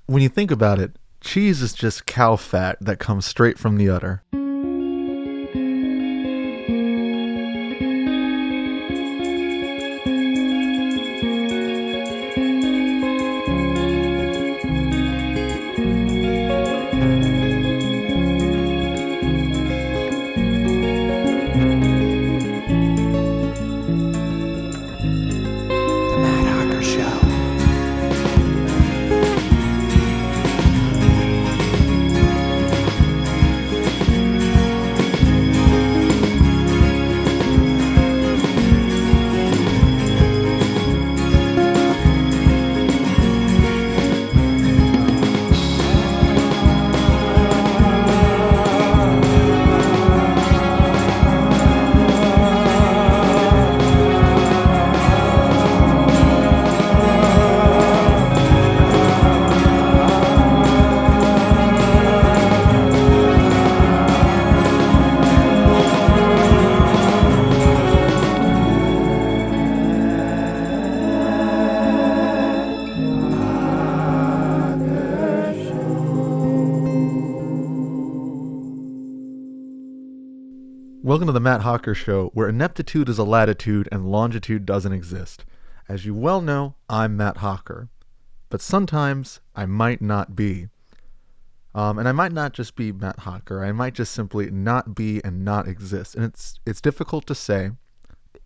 When you think about it, cheese is just cow fat that comes straight from the udder. Welcome to the Matt Hawker Show, where ineptitude is a latitude and longitude doesn't exist. As you well know, I'm Matt Hawker, but sometimes I might not be. And I might not just be Matt Hawker, I might just simply not be and not exist. And it's difficult to say.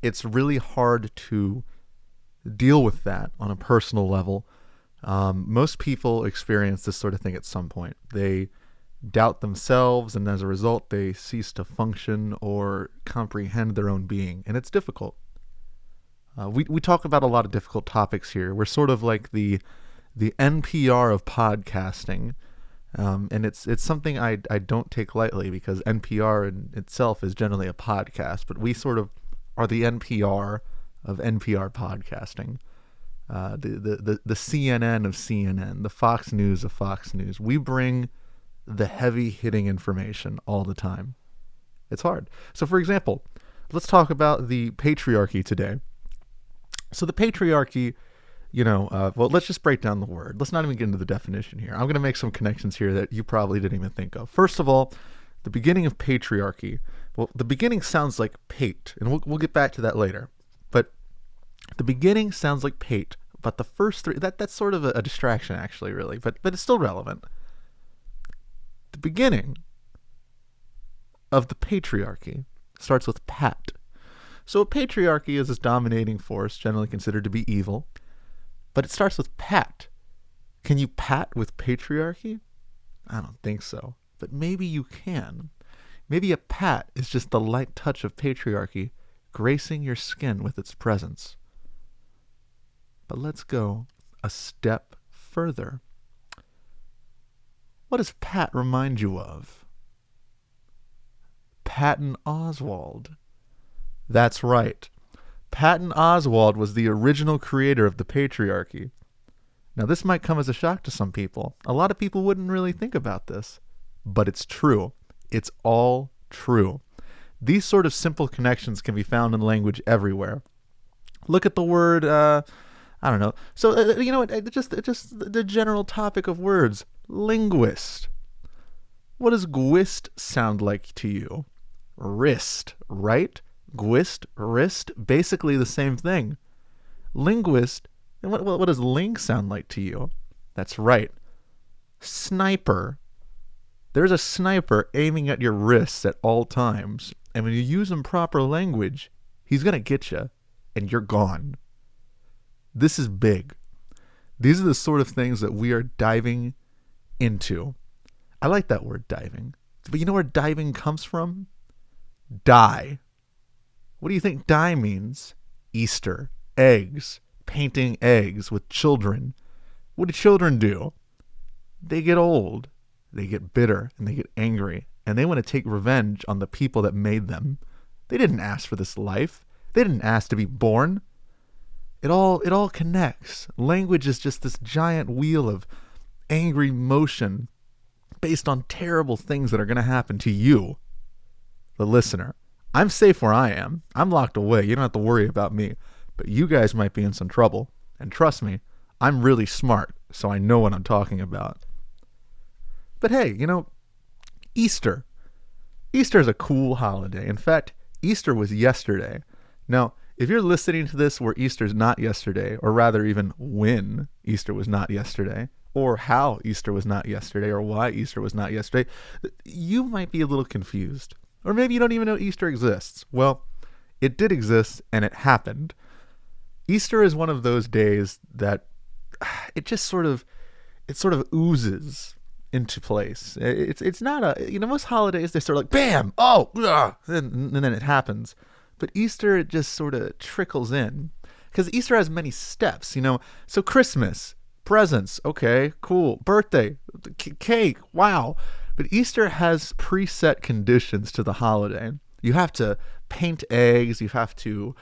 It's really hard to deal with that on a personal level. Most people experience this sort of thing at some point. They doubt themselves, and as a result, they cease to function or comprehend their own being, and it's difficult. We talk about a lot of difficult topics here. We're sort of like the NPR of podcasting, and it's something I don't take lightly, because NPR in itself is generally a podcast, but we sort of are the NPR of NPR podcasting, the CNN of CNN, the Fox News of Fox News. We bring the heavy-hitting information all the time. It's hard. So, for example, let's talk about the patriarchy today. So the patriarchy, well, let's just break down the word. Let's not even get into the definition here. I'm going to make some connections here that you probably didn't even think of. First of all, the beginning of patriarchy. Well, the beginning sounds like pate, and we'll get back to that later. But the beginning sounds like pate, but the first three, that's sort of a distraction, actually, really, but it's still relevant. The beginning of the patriarchy starts with pat. So a patriarchy is this dominating force, generally considered to be evil, but it starts with pat. Can you pat with patriarchy? I don't think so, but maybe you can. Maybe a pat is just the light touch of patriarchy, gracing your skin with its presence. But let's go a step further. What does Pat remind you of? Patton Oswalt. That's right. Patton Oswalt was the original creator of the patriarchy. Now, this might come as a shock to some people. A lot of people wouldn't really think about this, but it's true. It's all true. These sort of simple connections can be found in language everywhere. Look at the word, I don't know. So, just the general topic of words. Linguist. What does gwist sound like to you? Wrist, right? Gwist, wrist, basically the same thing. Linguist, and what does ling sound like to you? That's right. Sniper. There's a sniper aiming at your wrists at all times, and when you use improper language, he's going to get you, and you're gone. This is big. These are the sort of things that we are diving into. I like that word, diving. But you know where diving comes from? Die. What do you think die means? Easter. Eggs. Painting eggs with children. What do children do? They get old. They get bitter. And they get angry. And they want to take revenge on the people that made them. They didn't ask for this life. They didn't ask to be born. It all connects. Language is just this giant wheel of angry motion based on terrible things that are going to happen to you, the listener. I'm safe where I am. I'm locked away. You don't have to worry about me. But you guys might be in some trouble. And trust me, I'm really smart. so I know what I'm talking about. But hey, Easter. Easter is a cool holiday. In fact, Easter was yesterday. Now, if you're listening to this where Easter's not yesterday, or rather even when Easter was not yesterday, or how Easter was not yesterday, or why Easter was not yesterday, you might be a little confused. Or maybe you don't even know Easter exists. Well, it did exist, and it happened. Easter is one of those days that it sort of oozes into place. It's not most holidays, they start like, bam, oh, and then it happens. But Easter, it just sort of trickles in. Because Easter has many steps, So Christmas, presents, okay, cool. Birthday, cake, wow. But Easter has preset conditions to the holiday. You have to paint eggs, you have to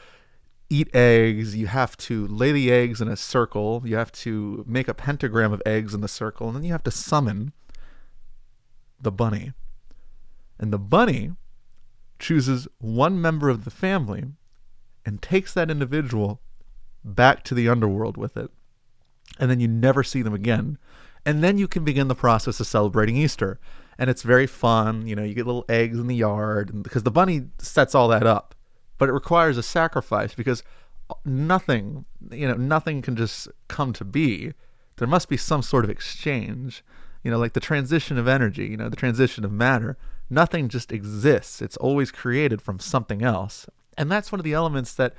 eat eggs, you have to lay the eggs in a circle, you have to make a pentagram of eggs in the circle, and then you have to summon the bunny. And the bunny chooses one member of the family and takes that individual back to the underworld with it. And then you never see them again. And then you can begin the process of celebrating Easter. And it's very fun. You get little eggs in the yard because the bunny sets all that up. But it requires a sacrifice because nothing can just come to be. There must be some sort of exchange. Like the transition of energy, the transition of matter. Nothing just exists. It's always created from something else. And that's one of the elements that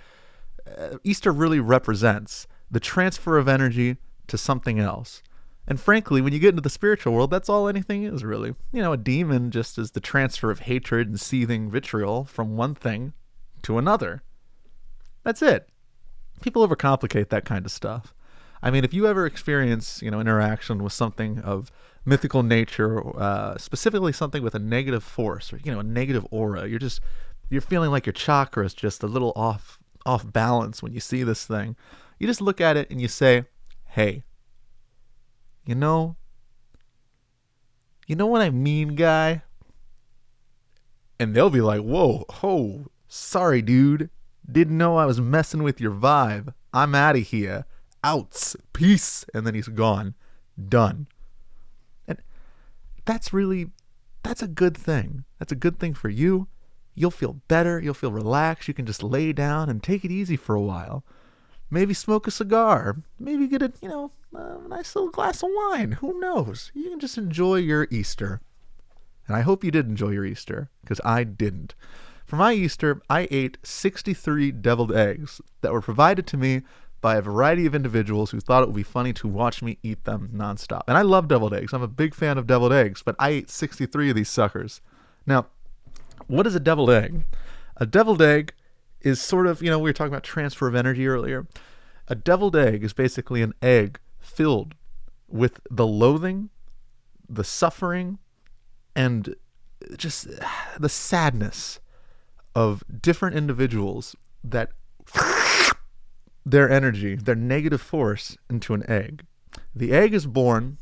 Easter really represents, the transfer of energy to something else. And frankly, when you get into the spiritual world, that's all anything is really. A demon just is the transfer of hatred and seething vitriol from one thing to another. That's it. People overcomplicate that kind of stuff. I mean, if you ever experience, interaction with something of mythical nature, specifically something with a negative force or, a negative aura, you're feeling like your chakra is just a little off balance when you see this thing. You just look at it and you say, hey, you know what I mean, guy? And they'll be like, whoa, sorry, dude. Didn't know I was messing with your vibe. I'm out of here. Outs. Peace. And then he's gone. Done. And that's a good thing. That's a good thing for you. You'll feel better. You'll feel relaxed. You can just lay down and take it easy for a while. Maybe smoke a cigar. Maybe get a nice little glass of wine. Who knows? You can just enjoy your Easter. And I hope you did enjoy your Easter, because I didn't. For my Easter, I ate 63 deviled eggs that were provided to me by a variety of individuals who thought it would be funny to watch me eat them nonstop. And I love deviled eggs. I'm a big fan of deviled eggs, but I ate 63 of these suckers. Now, what is a deviled egg? A deviled egg is sort of, we were talking about transfer of energy earlier. A deviled egg is basically an egg filled with the loathing, the suffering, and just the sadness of different individuals that their energy, their negative force into an egg. The egg is born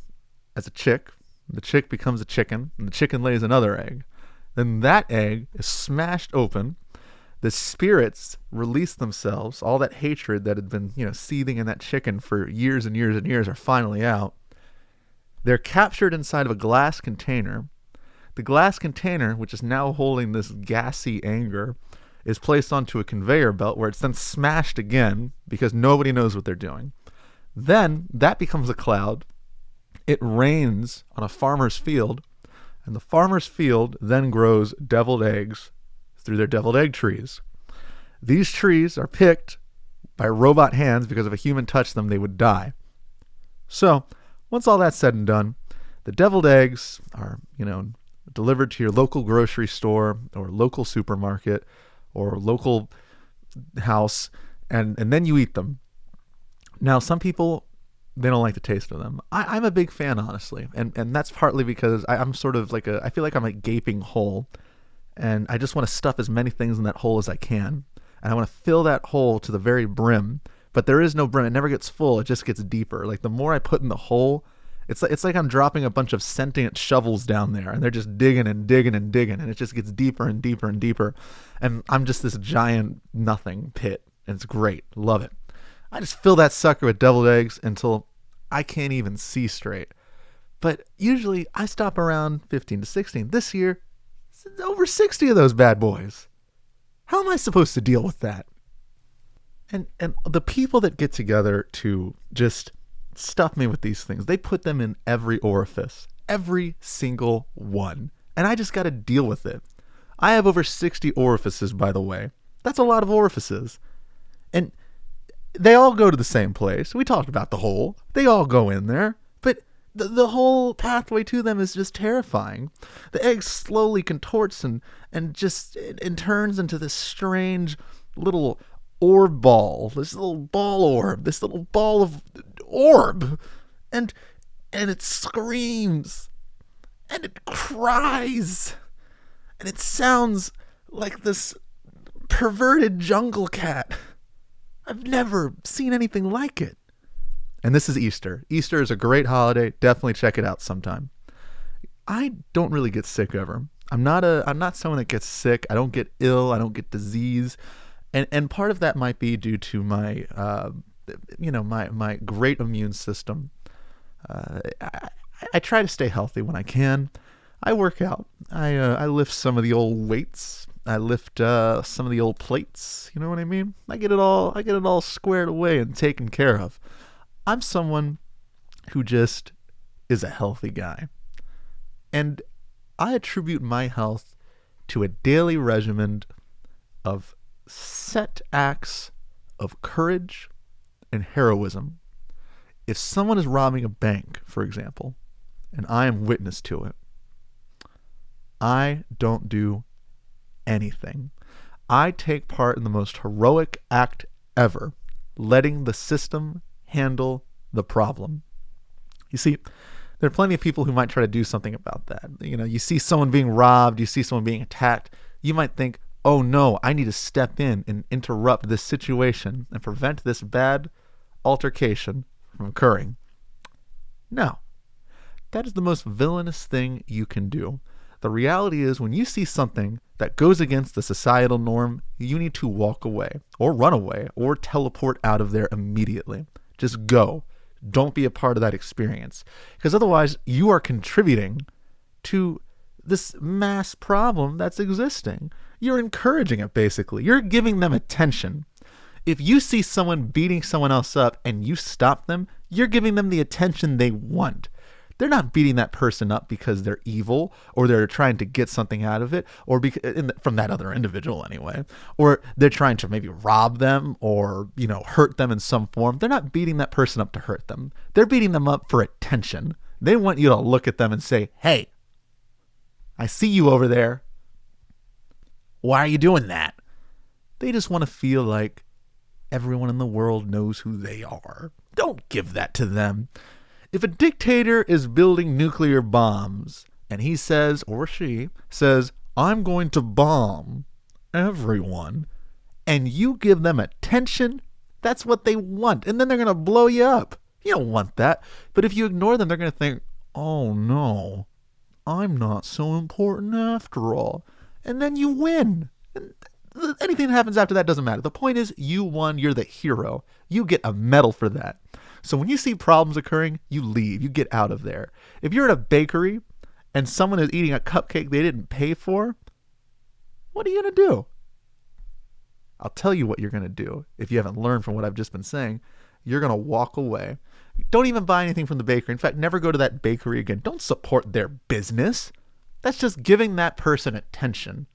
as a chick. The chick becomes a chicken, and the chicken lays another egg. Then that egg is smashed open. The spirits release themselves. All that hatred that had been, seething in that chicken for years and years and years are finally out. They're captured inside of a glass container. The glass container, which is now holding this gassy anger, is placed onto a conveyor belt where it's then smashed again because nobody knows what they're doing. Then that becomes a cloud. It rains on a farmer's field, and the farmer's field then grows deviled eggs through their deviled egg trees. These trees are picked by robot hands because if a human touched them, they would die. So, once all that's said and done, the deviled eggs are, delivered to your local grocery store or local supermarket or local house, and then you eat them. Now, some people, they don't like the taste of them. I'm a big fan, honestly, and that's partly because I'm sort of like I feel like I'm a gaping hole, and I just want to stuff as many things in that hole as I can, and I want to fill that hole to the very brim, but there is no brim. It never gets full. It just gets deeper. Like the more I put in the hole, it's like I'm dropping a bunch of sentient shovels down there, and they're just digging and digging and digging, and it just gets deeper and deeper and deeper, and I'm just this giant nothing pit, and it's great. Love it. I just fill that sucker with deviled eggs until I can't even see straight. But usually I stop around 15 to 16. This year, over 60 of those bad boys. How am I supposed to deal with that? And the people that get together to just stuff me with these things, they put them in every orifice. Every single one. And I just got to deal with it. I have over 60 orifices, by the way. That's a lot of orifices. And they all go to the same place. We talked about the hole. They all go in there. But the whole pathway to them is just terrifying. The egg slowly contorts and turns into this strange little orb ball. This little ball orb. This little ball of orb. And it screams. And it cries. And it sounds like this perverted jungle cat. I've never seen anything like it. And this is Easter. Easter is a great holiday. Definitely check it out sometime. I don't really get sick ever. I'm not someone that gets sick. I don't get ill. I don't get disease. And part of that might be due to my my great immune system. I try to stay healthy when I can. I work out. I lift some of the old weights. I lift some of the old plates. You know what I mean? I get it all squared away and taken care of. I'm someone who just is a healthy guy. And I attribute my health to a daily regimen of set acts of courage and heroism. If someone is robbing a bank, for example, and I am witness to it, I don't do anything. I take part in the most heroic act ever, letting the system handle the problem. You see, there are plenty of people who might try to do something about that. You see someone being robbed, you see someone being attacked, you might think, oh no, I need to step in and interrupt this situation and prevent this bad altercation from occurring. No, that is the most villainous thing you can do. The reality is, when you see something that goes against the societal norm, you need to walk away, or run away, or teleport out of there immediately. Just go. Don't be a part of that experience. Because otherwise, you are contributing to this mass problem that's existing. You're encouraging it, basically. You're giving them attention. If you see someone beating someone else up and you stop them, you're giving them the attention they want. They're not beating that person up because they're evil or they're trying to get something out of it or from that other individual anyway, or they're trying to maybe rob them or, hurt them in some form. They're not beating that person up to hurt them. They're beating them up for attention. They want you to look at them and say, hey, I see you over there. Why are you doing that? They just want to feel like everyone in the world knows who they are. Don't give that to them. If a dictator is building nuclear bombs and he says, or she says, I'm going to bomb everyone, and you give them attention, that's what they want. And then they're going to blow you up. You don't want that. But if you ignore them, they're going to think, oh no, I'm not so important after all. And then you win. And anything that happens after that doesn't matter. The point is, you won. You're the hero. You get a medal for that. So when you see problems occurring, you leave. You get out of there. If you're at a bakery and someone is eating a cupcake they didn't pay for, what are you going to do? I'll tell you what you're going to do. If you haven't learned from what I've just been saying, you're going to walk away. Don't even buy anything from the bakery. In fact, never go to that bakery again. Don't support their business. That's just giving that person attention.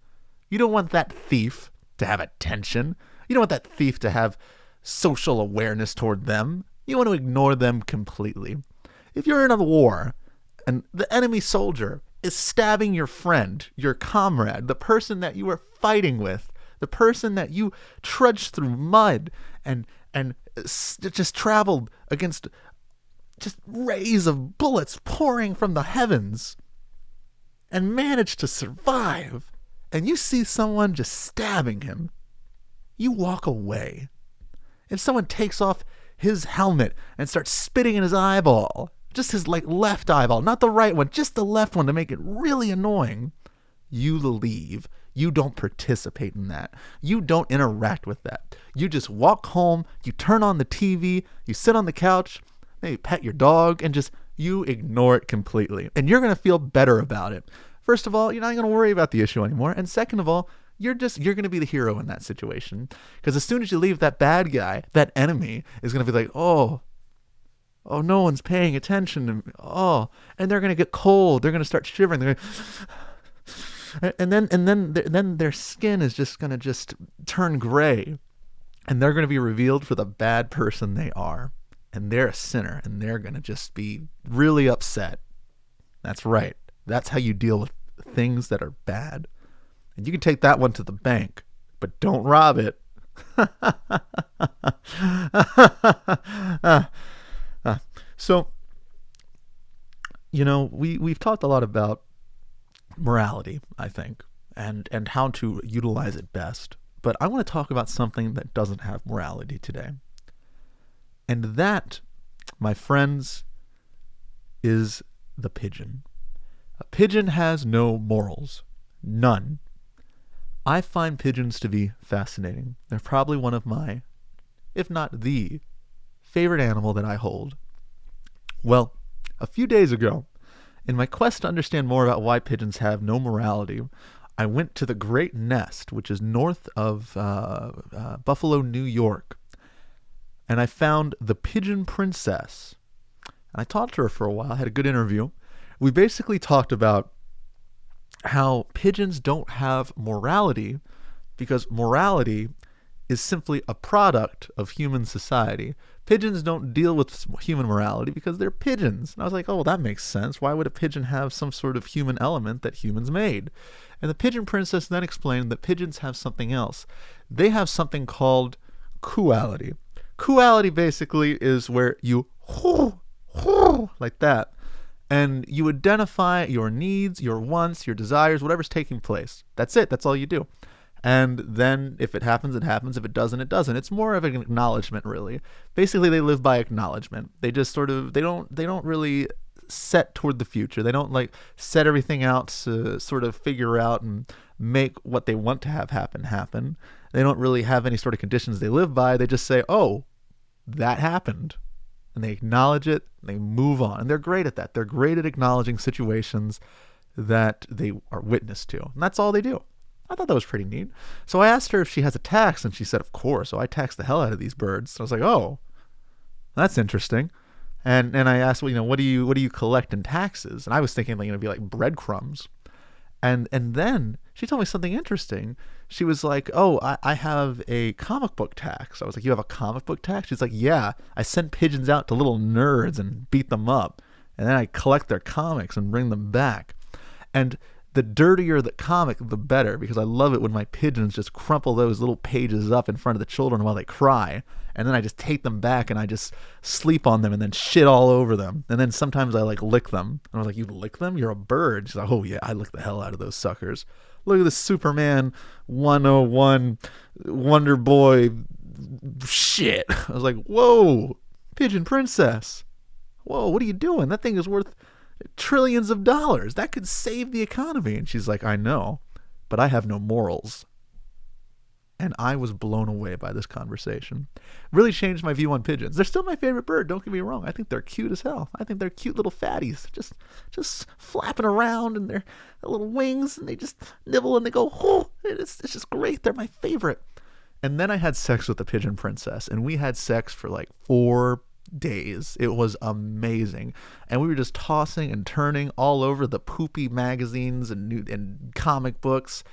You don't want that thief to have attention. You don't want that thief to have social awareness toward them. You want to ignore them completely. If you're in a war and the enemy soldier is stabbing your friend, your comrade, the person that you were fighting with, the person that you trudged through mud and just traveled against just rays of bullets pouring from the heavens and managed to survive, and you see someone just stabbing him, you walk away. If someone takes off his helmet and starts spitting in his eyeball, just his left eyeball, not the right one, just the left one to make it really annoying, you leave. You don't participate in that. You don't interact with that. You just walk home, you turn on the TV, you sit on the couch, maybe pet your dog, and just you ignore it completely. And you're going to feel better about it. First of all, you're not going to worry about the issue anymore. And second of all, you're going to be the hero in that situation. Because as soon as you leave, that bad guy, that enemy, is going to be like, oh, no one's paying attention to me. Oh, and they're going to get cold. They're going to start shivering. They're going and then their skin is just going to just turn gray. And they're going to be revealed for the bad person they are. And they're a sinner. And they're going to just be really upset. That's right. That's how you deal with things that are bad. And you can take that one to the bank, but don't rob it. So, we've talked a lot about morality, I think, and how to utilize it best. But I want to talk about something that doesn't have morality today. And that, my friends, is the pigeon. A pigeon has no morals. None. I find pigeons to be fascinating. They're probably one of my, if not the, favorite animal that I hold. Well, a few days ago, in my quest to understand more about why pigeons have no morality, I went to the Great Nest, which is north of Buffalo, New York, and I found the pigeon princess. And I talked to her for a while, had a good interview. We basically talked about how pigeons don't have morality because morality is simply a product of human society. Pigeons don't deal with human morality because they're pigeons. And I was like, oh, well, that makes sense. Why would a pigeon have some sort of human element that humans made? And the pigeon princess then explained that pigeons have something else. They have something called cooality. Cooality basically is where you like that. And you identify your needs, your wants, your desires, whatever's taking place. That's it. That's all you do. And then if it happens, it happens. If it doesn't, it doesn't. It's more of an acknowledgement, really. Basically, they live by acknowledgement. They just sort of, they don't really set toward the future. They don't like set everything out to sort of figure out and make what they want to have happen. They don't really have any sort of conditions they live by. They just say, oh, that happened. And they acknowledge it, and they move on. And they're great at that. They're great at acknowledging situations that they are witness to. And that's all they do. I thought that was pretty neat. So I asked her if she has a tax, and she said, of course. So I tax the hell out of these birds. So I was like, oh, that's interesting. And I asked, well, what do you collect in taxes? And I was thinking, it'd be like breadcrumbs. And then she told me something interesting. She was like, oh, I have a comic book tax. I was like, you have a comic book tax? She's like, yeah, I send pigeons out to little nerds and beat them up. And then I collect their comics and bring them back. And the dirtier the comic, the better, because I love it when my pigeons just crumple those little pages up in front of the children while they cry. And then I just take them back and I just sleep on them and then shit all over them. And then sometimes I lick them. And I was like, you lick them? You're a bird. She's like, oh yeah, I lick the hell out of those suckers. Look at this Superman 101 Wonder Boy shit. I was like, whoa, pigeon princess. Whoa, what are you doing? That thing is worth trillions of dollars. That could save the economy. And she's like, I know, but I have no morals. And I was blown away by this conversation. Really changed my view on pigeons. They're still my favorite bird, don't get me wrong. I think they're cute as hell. I think they're cute little fatties, just flapping around and their little wings, and they just nibble and they go, oh, it's just great. They're my favorite. And then I had sex with the pigeon princess, and we had sex for 4 days. It was amazing. And we were just tossing and turning all over the poopy magazines and comic books.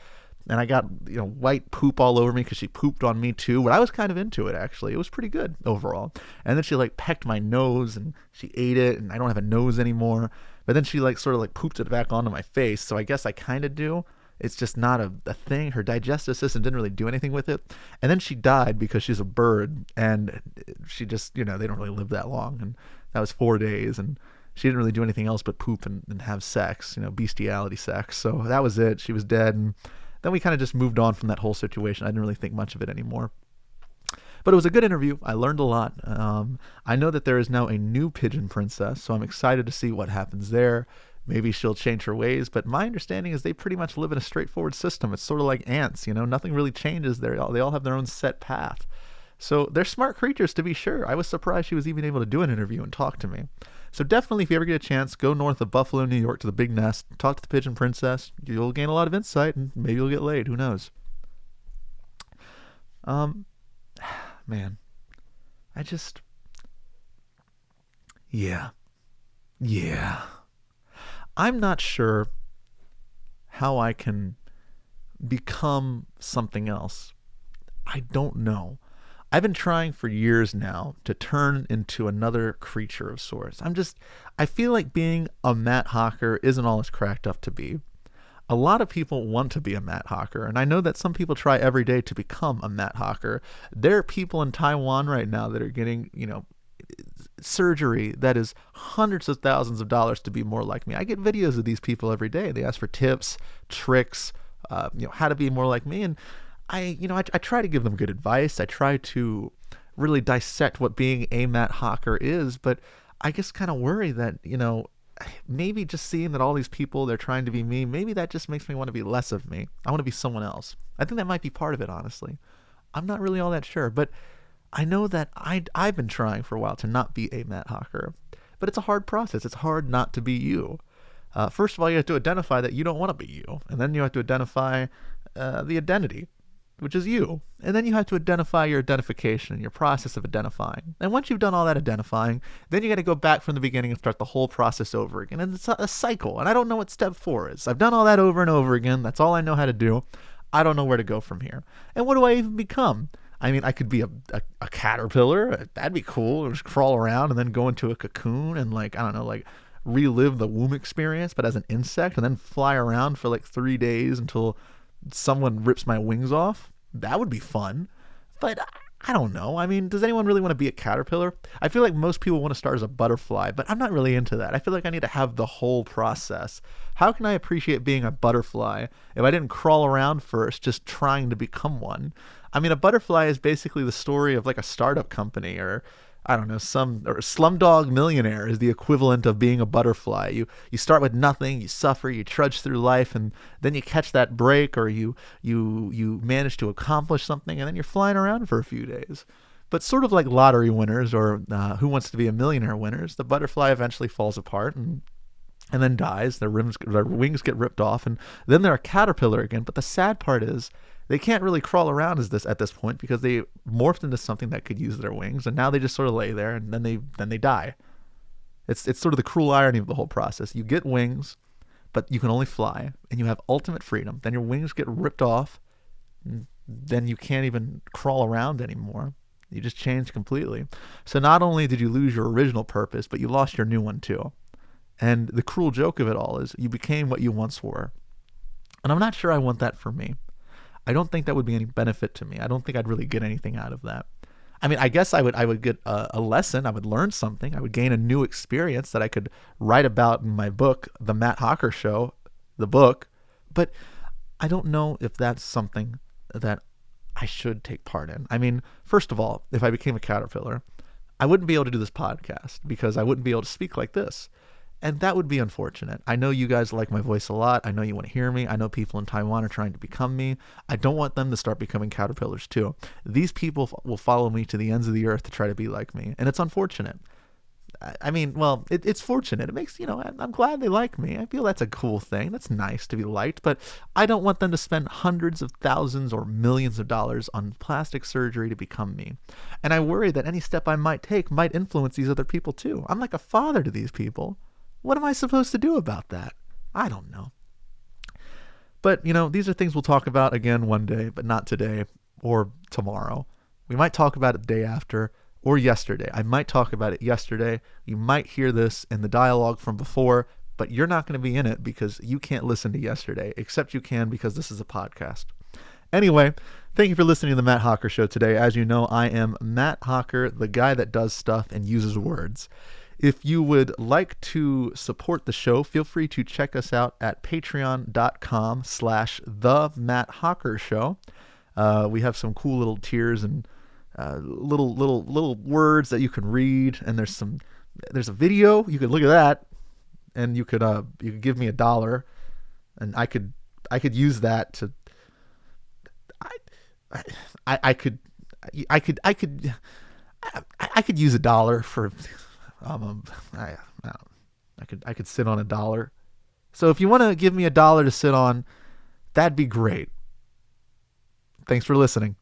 And I got, white poop all over me because she pooped on me too. But I was kind of into it, actually. It was pretty good overall. And then she pecked my nose and she ate it, and I don't have a nose anymore. But then she sort of pooped it back onto my face. So I guess I kind of do. It's just not a thing. Her digestive system didn't really do anything with it. And then she died because she's a bird, and she just, they don't really live that long. And that was 4 days, and she didn't really do anything else but poop and have sex, bestiality sex. So that was it. She was dead. And then we kind of just moved on from that whole situation. I didn't really think much of it anymore. But it was a good interview. I learned a lot. I know that there is now a new pigeon princess, so I'm excited to see what happens there. Maybe she'll change her ways, but my understanding is they pretty much live in a straightforward system. It's sort of like ants, nothing really changes there. They all have their own set path. So they're smart creatures, to be sure. I was surprised she was even able to do an interview and talk to me. So definitely, if you ever get a chance, go north of Buffalo, New York to the Big Nest, talk to the Pigeon Princess. You'll gain a lot of insight, and maybe you'll get laid. Who knows? Um, man, I just, yeah, yeah. I'm not sure how I can become something else. I don't know. I've been trying for years now to turn into another creature of sorts. I feel like being a Matt Hawker isn't all it's cracked up to be. A lot of people want to be a Matt Hawker, and I know that some people try every day to become a Matt Hawker. There are people in Taiwan right now that are getting, surgery that is hundreds of thousands of dollars to be more like me. I get videos of these people every day. They ask for tips, tricks, how to be more like me, and I try to give them good advice. I try to really dissect what being a Matt Hawker is, but I just kind of worry that, maybe just seeing that all these people, they're trying to be me, maybe that just makes me want to be less of me. I want to be someone else. I think that might be part of it, honestly. I'm not really all that sure, but I know that I've been trying for a while to not be a Matt Hawker, but it's a hard process. It's hard not to be you. First of all, you have to identify that you don't want to be you, and then you have to identify the identity, which is you. And then you have to identify your identification and your process of identifying. And once you've done all that identifying, then you got to go back from the beginning and start the whole process over again. And it's a cycle. And I don't know what step 4 is. I've done all that over and over again. That's all I know how to do. I don't know where to go from here. And what do I even become? I mean, I could be a caterpillar. That'd be cool. Just crawl around and then go into a cocoon and relive the womb experience, but as an insect, and then fly around for 3 days until someone rips my wings off. That would be fun. But I don't know. I mean, does anyone really want to be a caterpillar? I feel like most people want to start as a butterfly, but I'm not really into that. I feel like I need to have the whole process. How can I appreciate being a butterfly if I didn't crawl around first just trying to become one? I mean, a butterfly is basically the story of a startup company, or I don't know, or Slumdog Millionaire is the equivalent of being a butterfly. You start with nothing, you suffer, you trudge through life, and then you catch that break, or you manage to accomplish something, and then you're flying around for a few days. But sort of like lottery winners or Who Wants to Be a Millionaire winners, the butterfly eventually falls apart and then dies. Their wings get ripped off, and then they're a caterpillar again. But the sad part is, they can't really crawl around at this point because they morphed into something that could use their wings, and now they just sort of lay there, and then they die. It's sort of the cruel irony of the whole process. You get wings, but you can only fly, and you have ultimate freedom. Then your wings get ripped off, and then you can't even crawl around anymore. You just change completely. So not only did you lose your original purpose, but you lost your new one too. And the cruel joke of it all is you became what you once were. And I'm not sure I want that for me. I don't think that would be any benefit to me. I don't think I'd really get anything out of that. I mean, I guess I would get a lesson. I would learn something. I would gain a new experience that I could write about in my book, The Matt Hawker Show, the book. But I don't know if that's something that I should take part in. I mean, first of all, if I became a caterpillar, I wouldn't be able to do this podcast because I wouldn't be able to speak like this. And that would be unfortunate. I know you guys like my voice a lot. I know you want to hear me. I know people in Taiwan are trying to become me. I don't want them to start becoming caterpillars too. These people will follow me to the ends of the earth to try to be like me. And it's unfortunate. I mean, well, it's fortunate. It makes, I'm glad they like me. I feel that's a cool thing. That's nice to be liked. But I don't want them to spend hundreds of thousands or millions of dollars on plastic surgery to become me. And I worry that any step I might take might influence these other people too. I'm like a father to these people. What am I supposed to do about that? I don't know. But, these are things we'll talk about again one day, but not today or tomorrow. We might talk about it the day after or yesterday. I might talk about it yesterday. You might hear this in the dialogue from before, but you're not going to be in it because you can't listen to yesterday, except you can because this is a podcast. Anyway, thank you for listening to the Matt Hawker Show today. As you know, I am Matt Hawker, the guy that does stuff and uses words. If you would like to support the show, feel free to check us out at patreon.com/The Matt Hawker Show. We have some cool little tiers and little words that you can read, and there's a video. You could look at that, and you could give me $1, and I could use that to I could I could use $1 for I could sit on $1. So if you want to give me $1 to sit on, that'd be great. Thanks for listening.